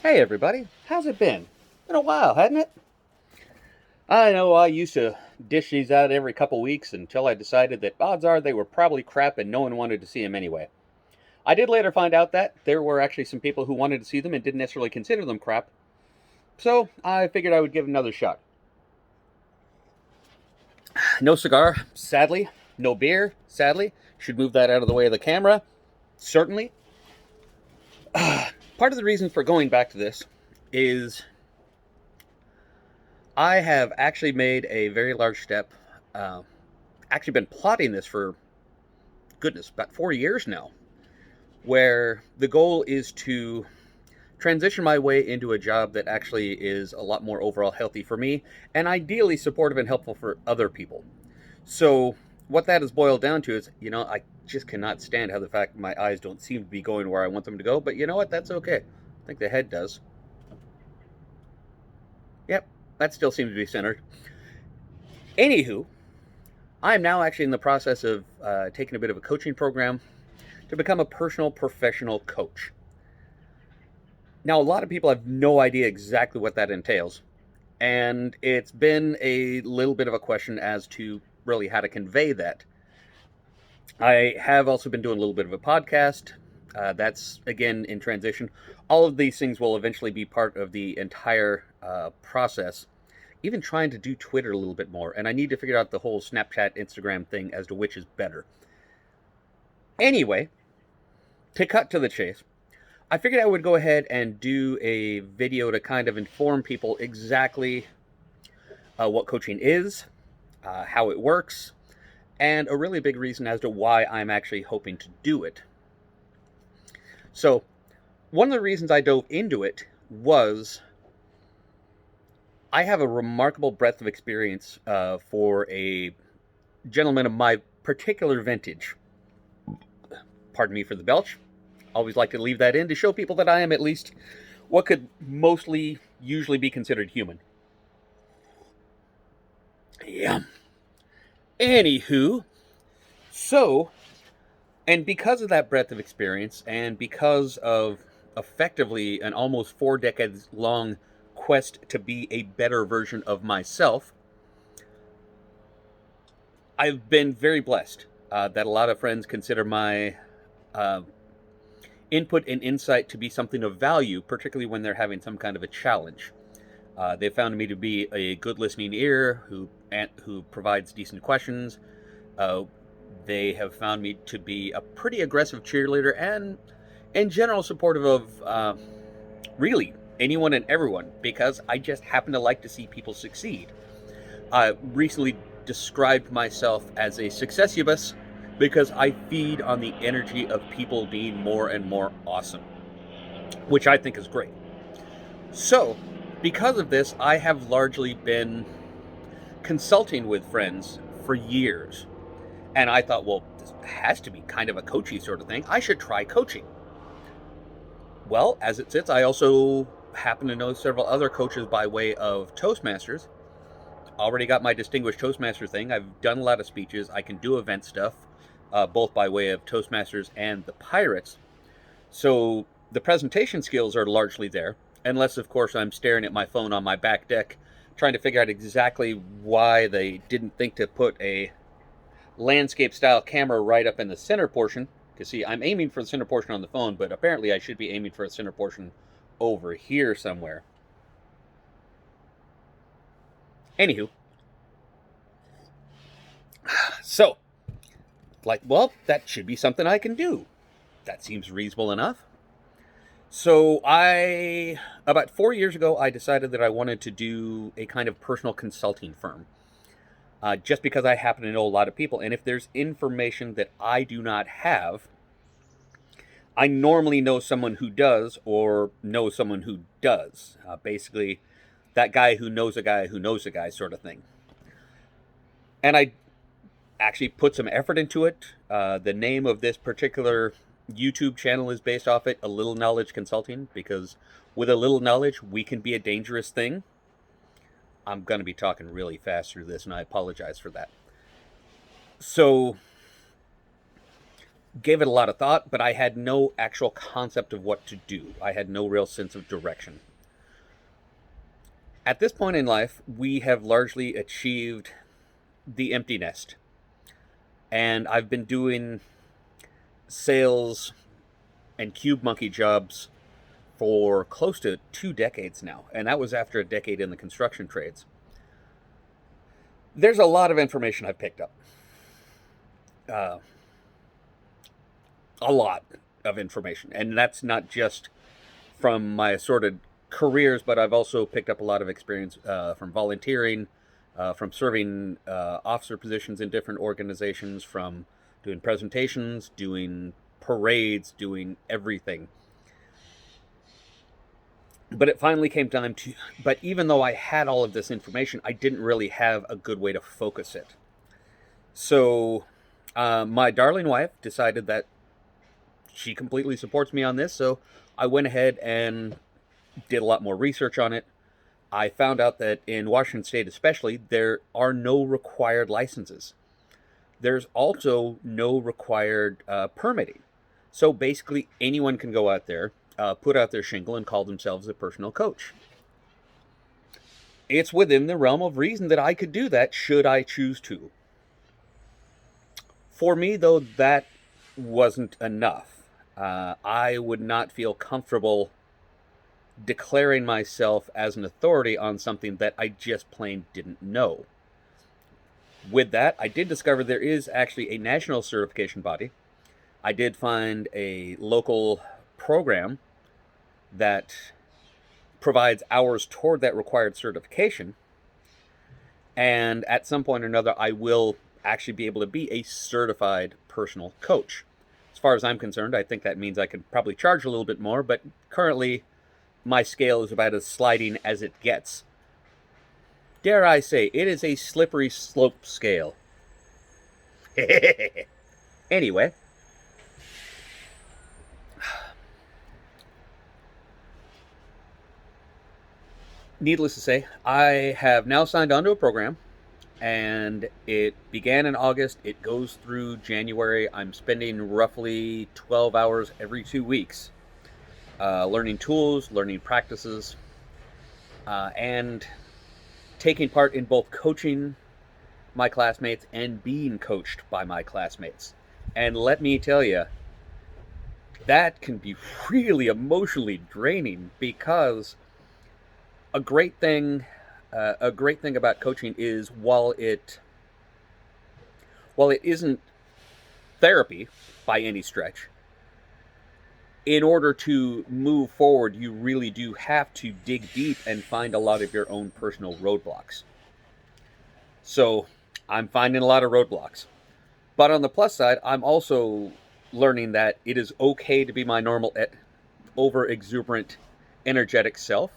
Hey everybody, how's it been? Been a while, hasn't it? I know I used to dish these out every couple weeks until I decided that odds are they were probably crap and no one wanted to see them anyway. I did later find out that there were actually some people who wanted to see them and didn't necessarily consider them crap, so I figured I would give it another shot. No cigar, sadly. No beer, sadly. Should move that out of the way of the camera, certainly. Part of the reason for going back to this is I have actually made a very large step. Uh, actually, been plotting this for goodness about 4 years now, where the goal is to transition my way into a job that actually is a lot more overall healthy for me and ideally supportive and helpful for other people. So, what that has boiled down to is, I just cannot stand how the fact my eyes don't seem to be going where I want them to go, but you know what? That's okay. I think the head does. Yep, that still seems to be centered. Anywho, I'm now actually in the process of taking a bit of a coaching program to become a personal professional coach. Now, a lot of people have no idea exactly what that entails, and it's been a little bit of a question as to really how to convey that. I have also been doing a little bit of a podcast. That's, again, in transition. All of these things will eventually be part of the entire process. Even trying to do Twitter a little bit more, and I need to figure out the whole Snapchat, Instagram thing as to which is better. Anyway, to cut to the chase, I figured I would go ahead and do a video to kind of inform people exactly what coaching is, how it works, and a really big reason as to why I'm actually hoping to do it. So, one of the reasons I dove into it was I have a remarkable breadth of experience for a gentleman of my particular vintage. Pardon me for the belch. Always like to leave that in to show people that I am at least what could mostly usually be considered human. Yeah. Anywho, so, and because of that breadth of experience, and because of effectively an almost 4 decades long quest to be a better version of myself, I've been very blessed that a lot of friends consider my uh, input and insight to be something of value, particularly when they're having some kind of a challenge. They found me to be a good listening ear who provides decent questions. Uh, they have found me to be a pretty aggressive cheerleader and, in general, supportive of really anyone and everyone because I just happen to like to see people succeed. I recently described myself as a successubus because I feed on the energy of people being more and more awesome, which I think is great. So, because of this, I have largely been consulting with friends for years. And I thought, well, this has to be kind of a coachy sort of thing. I should try coaching. Well, as it sits, I also happen to know several other coaches by way of Toastmasters. Already got my distinguished Toastmaster thing. I've done a lot of speeches. I can do event stuff, both by way of Toastmasters and the Pirates. So the presentation skills are largely there, unless, of course, I'm staring at my phone on my back deck, trying to figure out exactly why they didn't think to put a landscape-style camera right up in the center portion. Because, see, I'm aiming for the center portion on the phone, but apparently I should be aiming for a center portion over here somewhere. Anywho, so, well, that should be something I can do. That seems reasonable enough. So about 4 years ago, I decided that I wanted to do a kind of personal consulting firm. Just because I happen to know a lot of people. And if there's information that I do not have, I normally know someone who does or know someone who does. Basically, that guy who knows a guy who knows a guy sort of thing. And I actually put some effort into it. The name of this particular YouTube channel is based off it, A Little Knowledge Consulting, because with a little knowledge, we can be a dangerous thing. I'm going to be talking really fast through this, and I apologize for that. So, Gave it a lot of thought, but I had no actual concept of what to do. I had no real sense of direction. At this point in life, we have largely achieved the empty nest. And I've been doing sales and cube monkey jobs for close to 2 decades now. And that was after a decade in the construction trades. There's a lot of information I've picked up. A lot of information. And that's not just from my assorted careers, but I've also picked up a lot of experience from volunteering, from serving officer positions in different organizations, from doing presentations, doing parades, doing everything. But it finally came time to, but even though I had all of this information, I didn't really have a good way to focus it. So my darling wife decided that she completely supports me on this, so I went ahead and did a lot more research on it. I found out that in Washington State especially, there are no required licenses. There's also no required permitting. So basically anyone can go out there, put out their shingle, and call themselves a personal coach. It's within the realm of reason that I could do that should I choose to. For me, though, that wasn't enough. I would not feel comfortable declaring myself as an authority on something that I just plain didn't know. With that, I did discover there is actually a national certification body. I did find a local program that provides hours toward that required certification. And at some point or another, I will actually be able to be a certified personal coach. As far as I'm concerned, I think that means I could probably charge a little bit more, but currently my scale is about as sliding as it gets. Dare I say, it is a slippery slope scale. Anyway, needless to say, I have now signed on to a program, and it began in August. It goes through January. I'm spending roughly 12 hours every 2 weeks learning tools, learning practices, and taking part in both coaching my classmates and being coached by my classmates. And let me tell you, that can be really emotionally draining, because a great thing about coaching is while it isn't therapy by any stretch, in order to move forward, you really do have to dig deep and find a lot of your own personal roadblocks. So I'm finding a lot of roadblocks. But on the plus side, I'm also learning that it is okay to be my normal, over-exuberant, energetic self.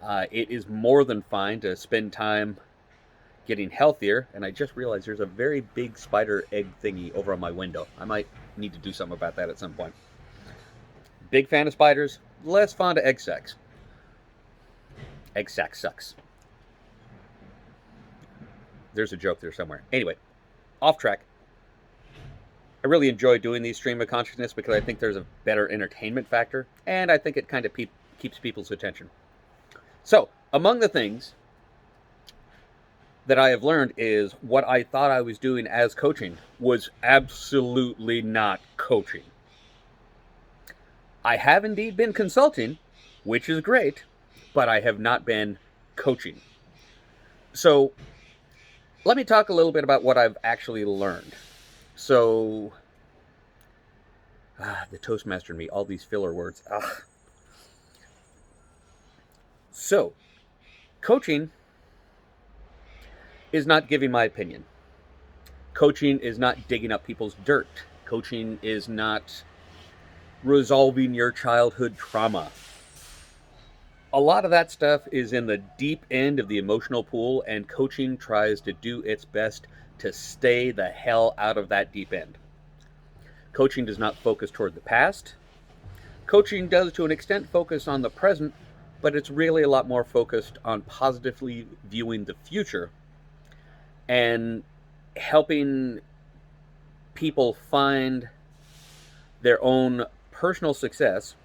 It is more than fine to spend time getting healthier. And I just realized there's a very big spider egg thingy over on my window. I might need to do something about that at some point. Big fan of spiders, less fond of egg sacs. Egg sac sucks. There's a joke there somewhere. Anyway, off track. I really enjoy doing these stream of consciousness because I think there's a better entertainment factor, and I think it kind of keeps people's attention. So, among the things that I have learned is what I thought I was doing as coaching was absolutely not coaching. I have indeed been consulting, which is great, but I have not been coaching. So let me talk a little bit about what I've actually learned. So, the Toastmaster in me, all these filler words. So, coaching is not giving my opinion. Coaching is not digging up people's dirt. Coaching is not resolving your childhood trauma. A lot of that stuff is in the deep end of the emotional pool, and coaching tries to do its best to stay the hell out of that deep end. Coaching does not focus toward the past. Coaching does, to an extent, focus on the present, but it's really a lot more focused on positively viewing the future and helping people find their own personal success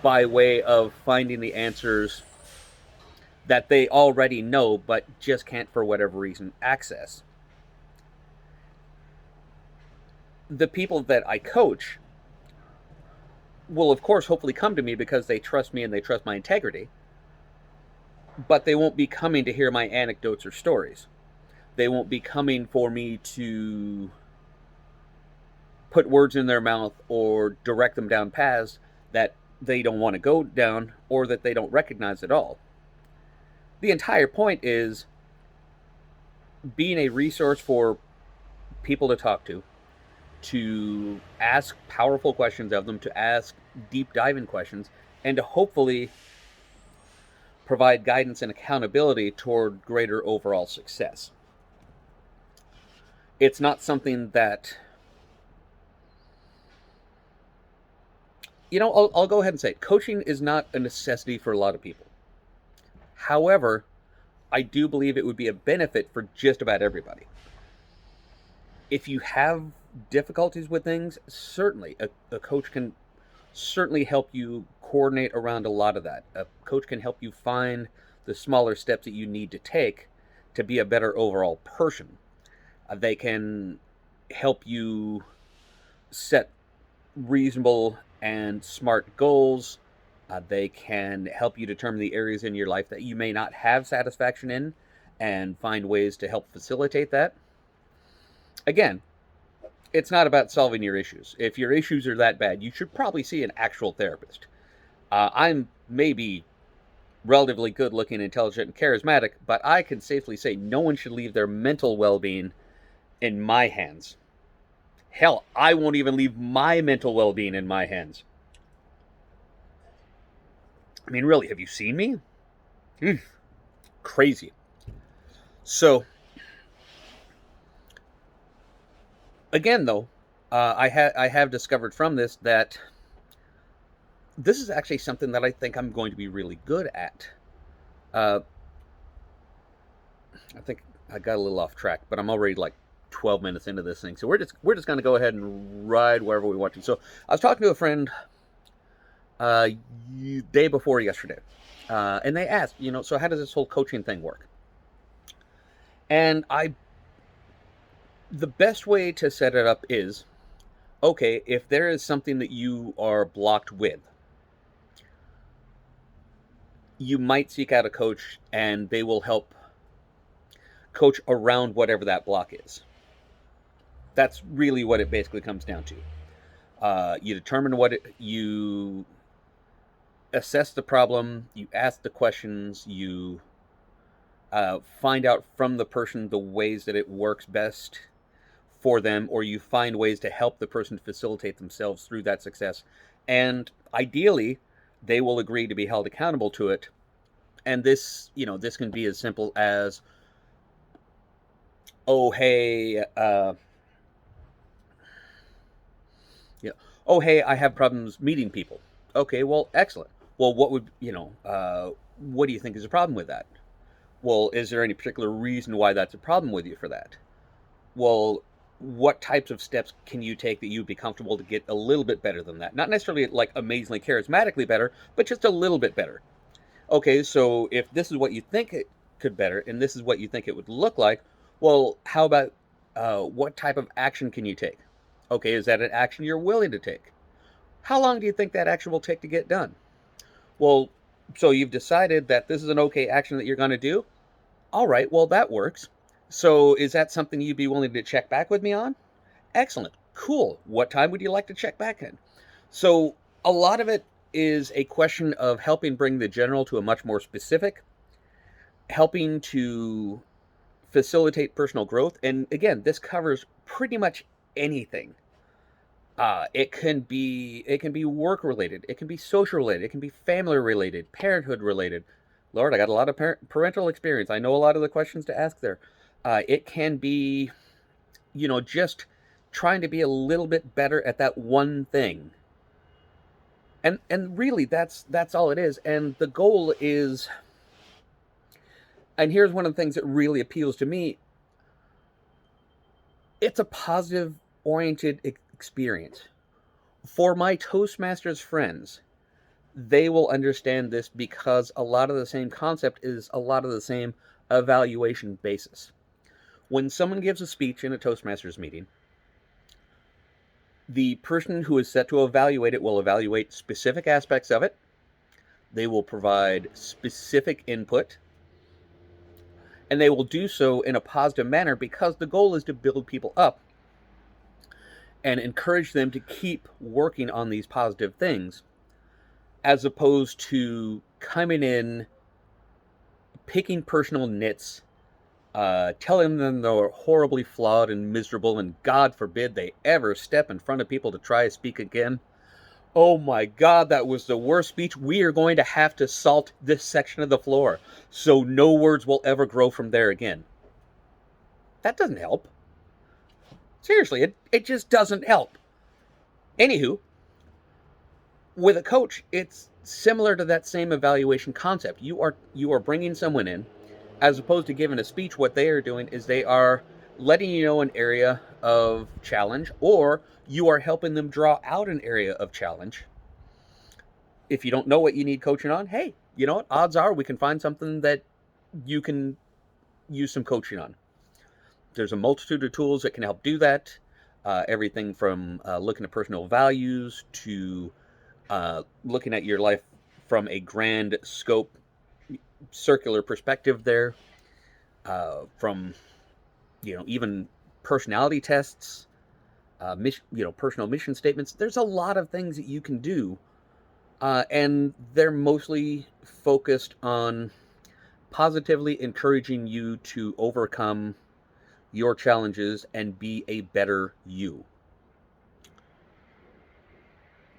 by way of finding the answers that they already know but just can't, for whatever reason, access. The people that I coach will, of course, hopefully come to me because they trust me and they trust my integrity, but they won't be coming to hear my anecdotes or stories. They won't be coming for me to put words in their mouth or direct them down paths that they don't want to go down or that they don't recognize at all. The entire point is being a resource for people to talk to ask powerful questions of them, to ask deep diving questions, and to hopefully provide guidance and accountability toward greater overall success. It's not something that, I'll go ahead and say it. Coaching is not a necessity for a lot of people. However, I do believe it would be a benefit for just about everybody. If you have difficulties with things, certainly a coach can certainly help you coordinate around a lot of that. A coach can help you find the smaller steps that you need to take to be a better overall person. They can help you set reasonable and smart goals. They can help you determine the areas in your life that you may not have satisfaction in and find ways to help facilitate that. Again, it's not about solving your issues. If your issues are that bad, you should probably see an actual therapist. I'm maybe relatively good looking, intelligent, and charismatic, but I can safely say no one should leave their mental well-being in my hands. Hell, I won't even leave my mental well-being in my hands. I mean, really, have you seen me? Crazy. So, again, though, I have discovered from this that this is actually something that I think I'm going to be really good at. I think I got a little off track, but I'm already like 12 minutes into this thing, so we're just going to go ahead and ride wherever we want to. So I was talking to a friend day before yesterday, and they asked, so how does this whole coaching thing work? And the best way to set it up is, okay, if there is something that you are blocked with, you might seek out a coach and they will help coach around whatever that block is. That's really what it basically comes down to. You determine you assess the problem, you ask the questions, you find out from the person the ways that it works best for them, or you find ways to help the person facilitate themselves through that success. And ideally, they will agree to be held accountable to it. And this can be as simple as, oh, hey, I have problems meeting people. Okay, well, excellent. Well, what do you think is a problem with that? Well, is there any particular reason why that's a problem with you for that? Well, what types of steps can you take that you'd be comfortable to get a little bit better than that? Not necessarily like amazingly charismatically better, but just a little bit better. Okay, so if this is what you think it could better, and this is what you think it would look like, well, how about what type of action can you take? Okay, is that an action you're willing to take? How long do you think that action will take to get done? Well, so you've decided that this is an okay action that you're going to do? All right, well, that works. So is that something you'd be willing to check back with me on? Excellent. Cool. What time would you like to check back in? So a lot of it is a question of helping bring the general to a much more specific, helping to facilitate personal growth. And again, this covers pretty much anything. It can be work related, it can be social related, it can be family related, parenthood related. Lord, I got a lot of parental experience. I know a lot of the questions to ask there. It can be, just trying to be a little bit better at that one thing. And really, that's all it is. And the goal is, and here's one of the things that really appeals to me, it's a positive oriented experience. For my Toastmasters friends, they will understand this because a lot of the same concept is a lot of the same evaluation basis. When someone gives a speech in a Toastmasters meeting, the person who is set to evaluate it will evaluate specific aspects of it. They will provide specific input, and they will do so in a positive manner because the goal is to build people up and encourage them to keep working on these positive things, as opposed to coming in, picking personal nits, telling them they're horribly flawed and miserable, and God forbid they ever step in front of people to try to speak again. Oh my God, that was the worst speech. We are going to have to salt this section of the floor so no words will ever grow from there again. That doesn't help. Seriously, it just doesn't help. Anywho, with a coach, it's similar to that same evaluation concept. You are bringing someone in, as opposed to giving a speech. What they are doing is they are letting you know an area of challenge, or you are helping them draw out an area of challenge. If you don't know what you need coaching on, hey, you know what? Odds are we can find something that you can use some coaching on. There's a multitude of tools that can help do that. Everything from looking at personal values to looking at your life from a grand scope, circular perspective there, from, even personality tests, personal mission statements. There's a lot of things that you can do, and they're mostly focused on positively encouraging you to overcome your challenges and be a better you.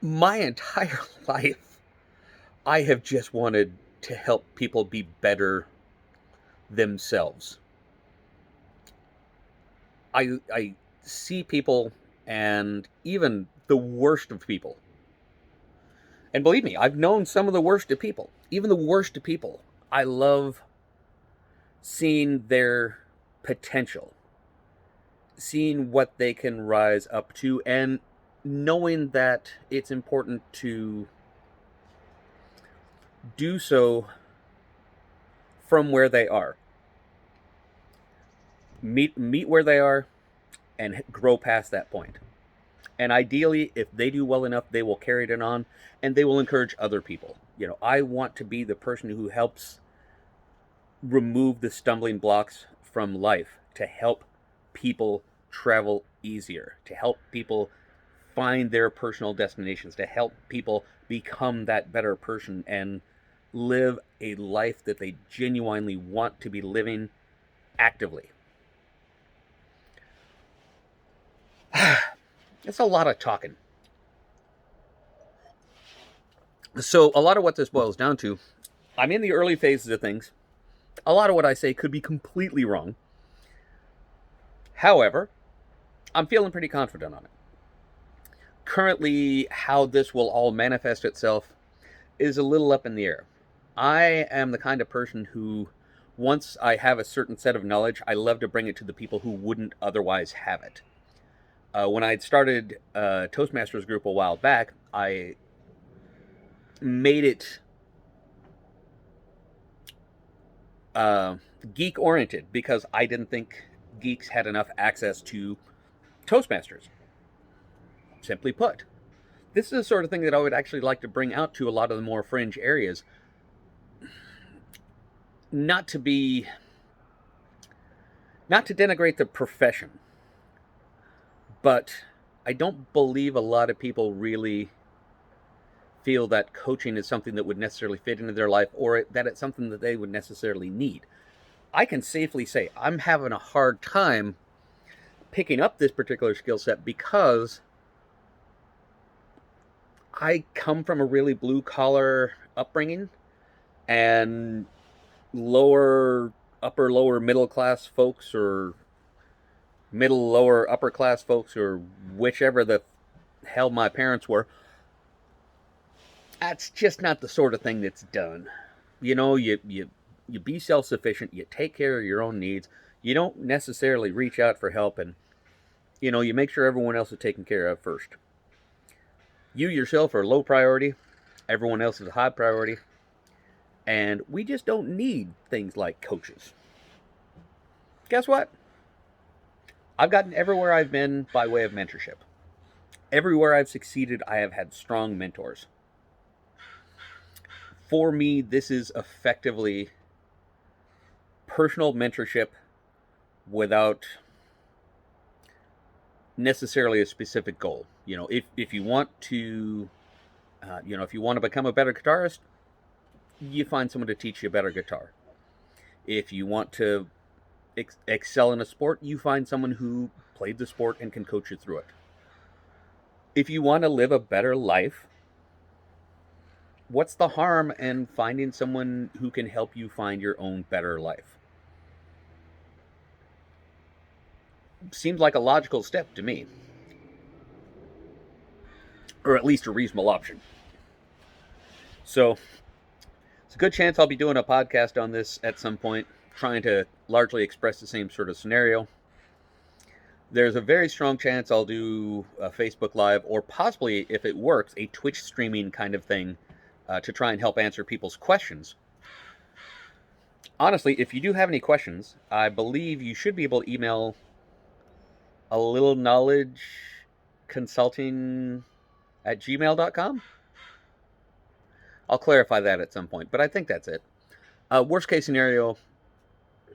My entire life, I have just wanted to help people be better themselves. I see people, and even the worst of people. And believe me, I've known some of the worst of people. Even the worst of people. I love seeing their potential, seeing what they can rise up to, and knowing that it's important to do so from where they are. Meet where they are and grow past that point. And ideally, if they do well enough, they will carry it on and they will encourage other people. I want to be the person who helps remove the stumbling blocks from life, to help people travel easier, to help people find their personal destinations, to help people become that better person and live a life that they genuinely want to be living actively. It's a lot of talking. So a lot of what this boils down to, I'm in the early phases of things. A lot of what I say could be completely wrong. However, I'm feeling pretty confident on it. Currently, how this will all manifest itself is a little up in the air. I am the kind of person who, once I have a certain set of knowledge, I love to bring it to the people who wouldn't otherwise have it. When I'd started a Toastmasters group a while back, I made it geek-oriented because I didn't think geeks had enough access to Toastmasters. Simply put, this is the sort of thing that I would actually like to bring out to a lot of the more fringe areas. Not to denigrate the profession, but I don't believe a lot of people really feel that coaching is something that would necessarily fit into their life, or that it's something that they would necessarily need. I can safely say I'm having a hard time picking up this particular skill set because I come from a really blue-collar upbringing, and upper lower middle class folks, or middle lower upper class folks, or whichever the hell my parents were, that's just not the sort of thing that's done. You be self-sufficient, you take care of your own needs, you don't necessarily reach out for help, and you make sure everyone else is taken care of first. You yourself are low priority, everyone else is a high priority, and we just don't need things like coaches. Guess what? I've gotten everywhere I've been by way of mentorship. Everywhere I've succeeded, I have had strong mentors. For me, this is effectively personal mentorship without necessarily a specific goal. If you want to, if you want to become a better guitarist, you find someone to teach you a better guitar. If you want to excel in a sport, you find someone who played the sport and can coach you through it. If you want to live a better life, what's the harm in finding someone who can help you find your own better life? Seems like a logical step to me, or at least a reasonable option. So it's a good chance I'll be doing a podcast on this at some point, trying to largely express the same sort of scenario. There's a very strong chance I'll do a Facebook Live, or possibly, if it works, a Twitch streaming kind of thing to try and help answer people's questions. Honestly, if you do have any questions, I believe you should be able to email a little knowledge consulting at gmail.com. I'll clarify that at some point, but I think that's it. Worst case scenario,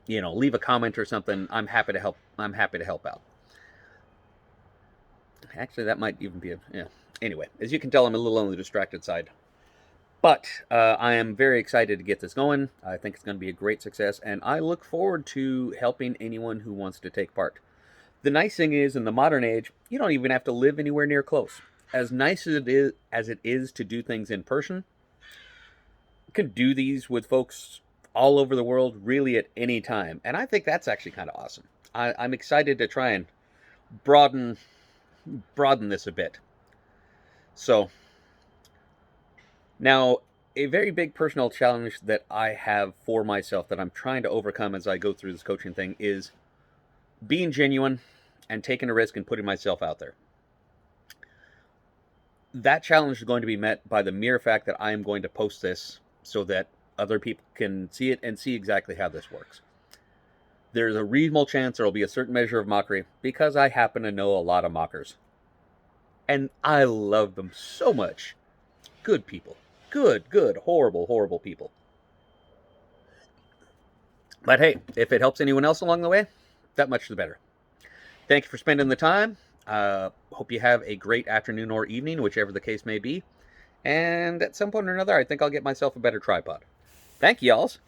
leave a comment or something. I'm happy to help. I'm happy to help out. Actually, that might even be Anyway, as you can tell, I'm a little on the distracted side. But I am very excited to get this going. I think it's going to be a great success, and I look forward to helping anyone who wants to take part. The nice thing is, in the modern age, you don't even have to live anywhere near close. As nice as it is to do things in person, you can do these with folks all over the world, really at any time. And I think that's actually kind of awesome. I'm excited to try and broaden this a bit. So, now, a very big personal challenge that I have for myself that I'm trying to overcome as I go through this coaching thing is being genuine and taking a risk and putting myself out there. That challenge is going to be met by the mere fact that I am going to post this so that other people can see it and see exactly how this works. There's a reasonable chance there will be a certain measure of mockery because I happen to know a lot of mockers. And I love them so much. Good people. Good, horrible people. But hey, if it helps anyone else along the way, that much the better. Thank you for spending the time. Hope you have a great afternoon or evening, whichever the case may be. And at some point or another, I think I'll get myself a better tripod. Thank you, y'alls.